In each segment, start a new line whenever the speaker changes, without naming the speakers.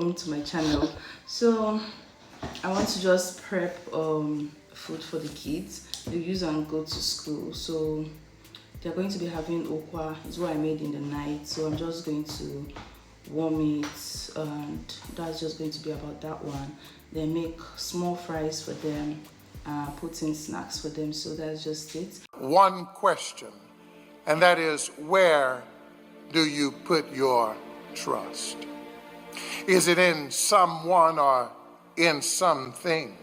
welcome to my channel. So I want to just prep food for the kids. They use and go to school, so they're going to be having okwa. It's what I made in the night, so I'm just going to warm it, and that's just going to be about that one. Then make small fries for them, put in snacks for them. So that's just it.
One question, and that is, where do you put your trust? Is it in someone or in something?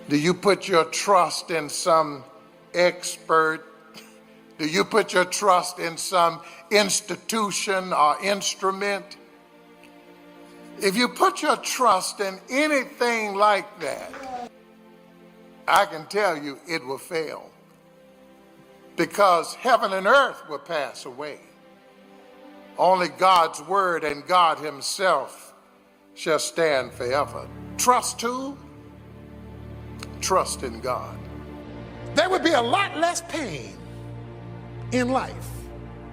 Do you put your trust in some expert? Do you put your trust in some institution or instrument? If you put your trust in anything like that, I can tell you it will fail, because heaven and earth will pass away. Only God's word and God himself shall stand forever. Trust who? Trust in God. There would be a lot less pain in life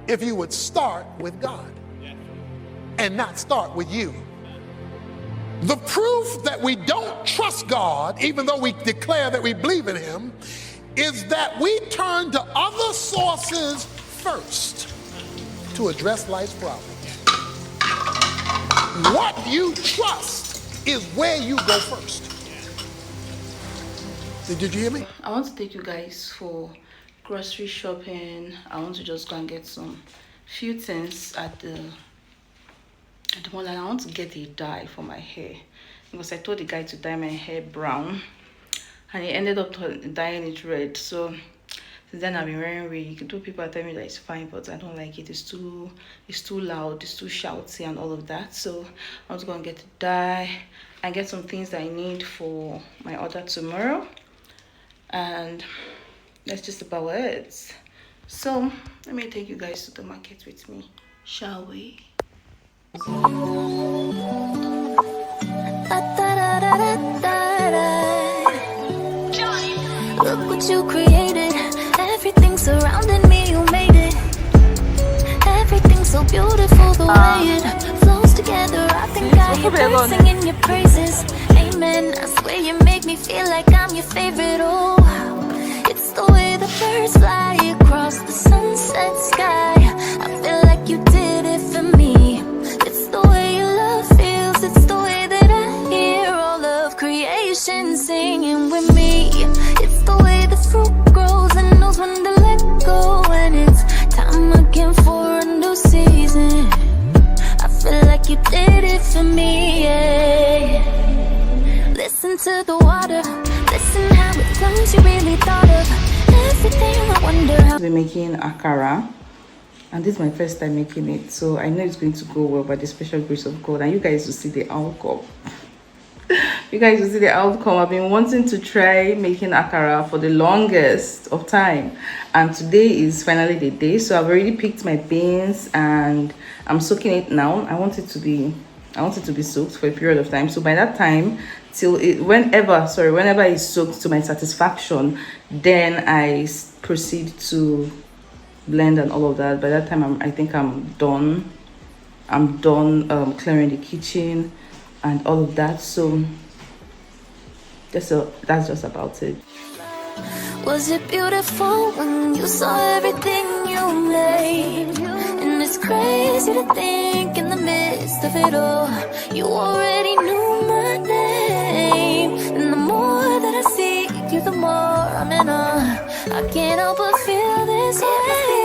if you would start with God and not start with you. The proof that we don't trust God, even though we declare that we believe in him, is that we turn to other sources first to address life's problems. What you trust is where you go first. Did you hear me?
I want to take you guys for grocery shopping. I want to just go and get some few things at the mall. I want to get a dye for my hair, because I told the guy to dye my hair brown and he ended up dyeing it red. So since then I've been wearing wig. Two people are telling me that it's fine, but I don't like it. It's too loud, it's too shouty and all of that. So I want to go and get a dye and get some things that I need for my order tomorrow, and that's just about it. So let me take you guys to the market with me, shall we?
Look what you created. Everything surrounding me, you made it. Everything so beautiful, the way it flows together. I think I hear birds singing your praises. Amen. I swear you make me feel like I'm your favorite. Oh, it's the way the birds fly across the sunset sky. I feel like you did it for me. It's the way your love feels. It's the way that I hear all of creation singing with me. It's the way the fruit grows and knows when to let go. And it's time again for a new season. I feel like you did it for me, yeah. Listen to the water. Listen how it flows. You really thought of everything. I wonder how.
We're making akara, and this is my first time making it, so I know it's going to go well by the special grace of God, and you guys will see the outcome. You guys will see the outcome. I've been wanting to try making akara for the longest of time, and today is finally the day. So I've already picked my beans and I'm soaking it now. I want it to be soaked for a period of time. So by that time, whenever it's soaked to my satisfaction, then I proceed to blend and all of that. By that time, I think I'm done clearing the kitchen and all of that. So that's just about it.
Was it beautiful when you saw everything you made? And it's crazy to think in the midst of it all, you already knew my name. And the more that I see you, the more I'm in awe. I can't help but feel this way.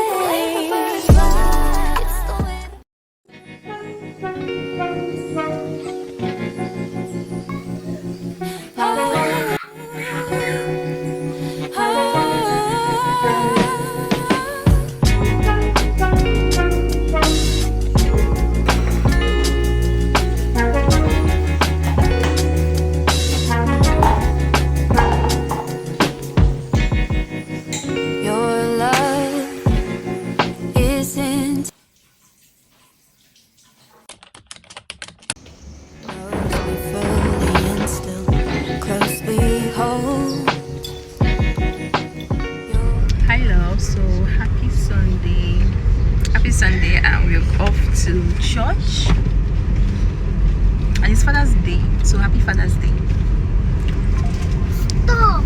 Hi love, so happy Sunday, and we're off to church. And it's Father's Day, so happy Father's Day.
Stop.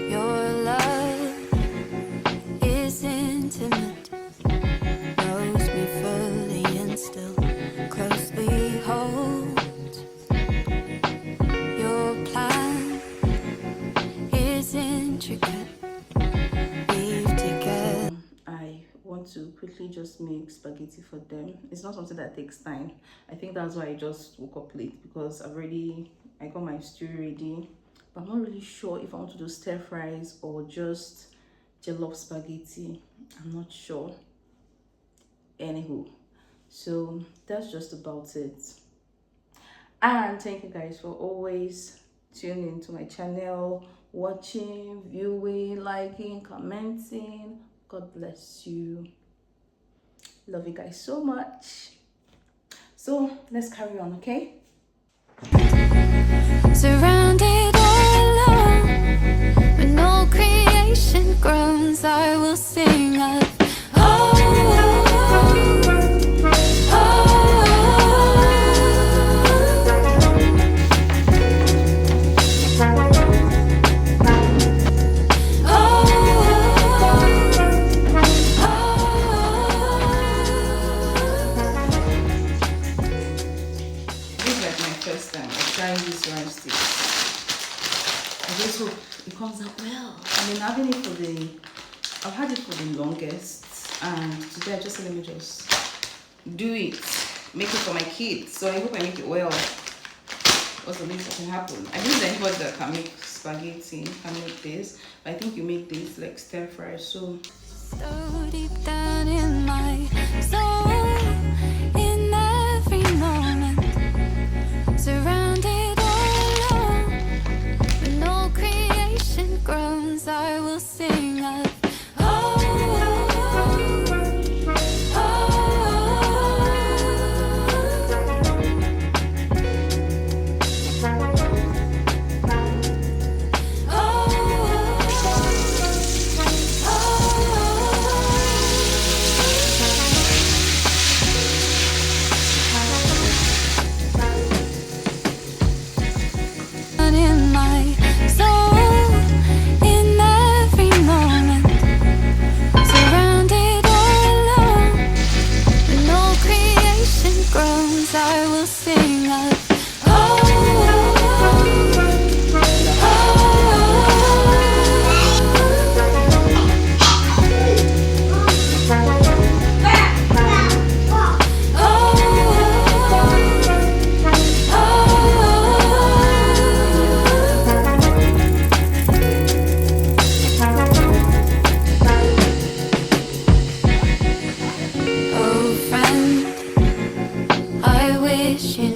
Your love is intimate, knows me fully and still closely holds. Your plan is intricate, weave together.
I want to quickly just make spaghetti for them. It's not something that takes time. I think that's why I just woke up late, because I got my stew ready, but I'm not really sure if I want to do stir fries or just jollof spaghetti. I'm not sure. Anywho, so that's just about it. And thank you guys for always tuning into my channel, watching, viewing, liking, commenting. God bless you. Love you guys so much. So let's carry on, okay?
Surrounded all alone, when all creation groans, I will sing of
First time I'm trying this rice stick. I just hope it comes out well. I've been having it I've had it for the longest, and today I just said let me just do it, make it for my kids. So I hope I make it well. What's the least that can happen? I think there's anybody that can make spaghetti, can make this, but I think you make this like stir fry. So
deep down in my soul, in every moment, surrounded all alone, when all creation groans, I will sing of in my soul, in every moment, surrounded all alone, when all creation groans, I will sing of oh friend, I wish you